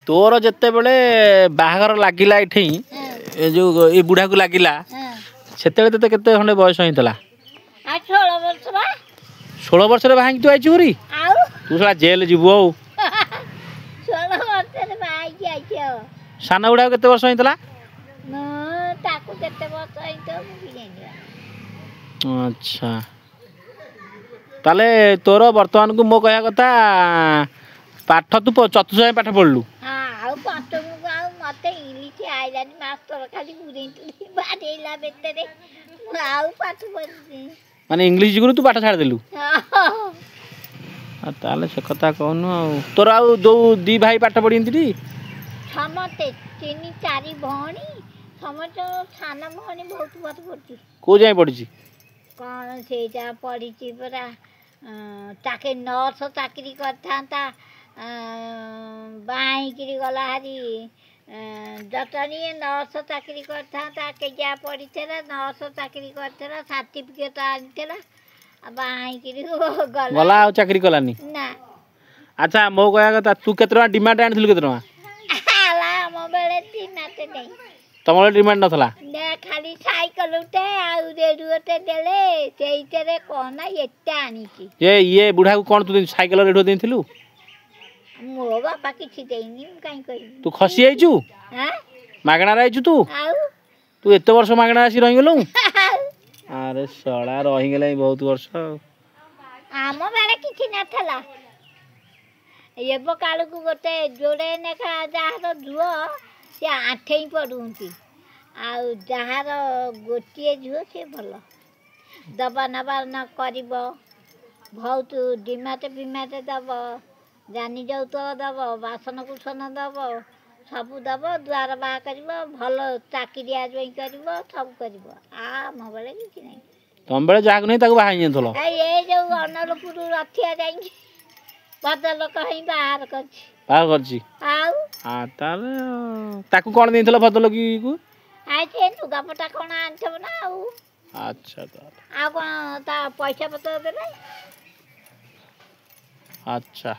तोर जिते बड़े बाहागर लगिला ये जो ये बुढ़ा को लगिला से ते केते खंडे बयस होता 16 वर्ष बाहा तू आई पूरी तू साला जेल जीवु सान गुड़ा केते वर्ष होता अच्छा ताले तोर वर्तमान को मो कह कथा पाठ तू चतुर्थ जाए पाठ पढ़लु माने इंग्लिश गुरु तू पाठ छाड़ देलु ताले से कथा कहनु तोर आउ दो दी भाई पाठ पढ़ी समते 3-4 भौणी समस्त साना भौणी बहुत पाठ पढ़ी को जाए पढ़ी कौन से पढ़ी परा ताके नर्स चाकरी करता बाईकरी गला हारी जटनी नर्स चाकरी करता के जा पढ़ी नर्स चाकरी करता सर्टिफिकेट आनीला बाईकरी गला चाकरी कलानी ना अच्छा मो कह कथा तू केते डिमांड आनिथिलु केते टका आला बेले डिमांड नहीं तमले डिमांड नथला ने खाली साइकिल उठे आ रेडियोटे देले सेइतरे कोना एटा आनी की ये बुढ़ा को कोन तू साइकिल रेडियो देथिलु मो बापा किछि देइनी काई कहि तू खसी आइचू हां मागणा आइचू तू आउ तू एते वर्ष मागणा आसी रहि गेलु अरे सळा रहि गेलै बहुत वर्ष आम बेले किछि नथला ये बकाल को गोटे जोड़े नेखा जहार झुओ से 8 पढ़ुंती आउ जहार गोटे झुओ से भल दबा नबा न करिब बहुत डिमाटे बिमाटे दब जानी जाऊ तो दब बासन कुसन दब सब दब द्वार बाहा कर भल चाकरी आज कर सब कर आम बेले कि नहीं तुम बेले जाग नहीं ताको बाहा थलो ये जो अनलपुर रथिया जाई बदल कहीं बाहर करछि बाहर करछि आउ आ ताले ताको कोन देथलो बदल की को आइ ते लुगापटा कोन आनथब ना आउ अच्छा आ कोन ता पैसा पत्र देले अच्छा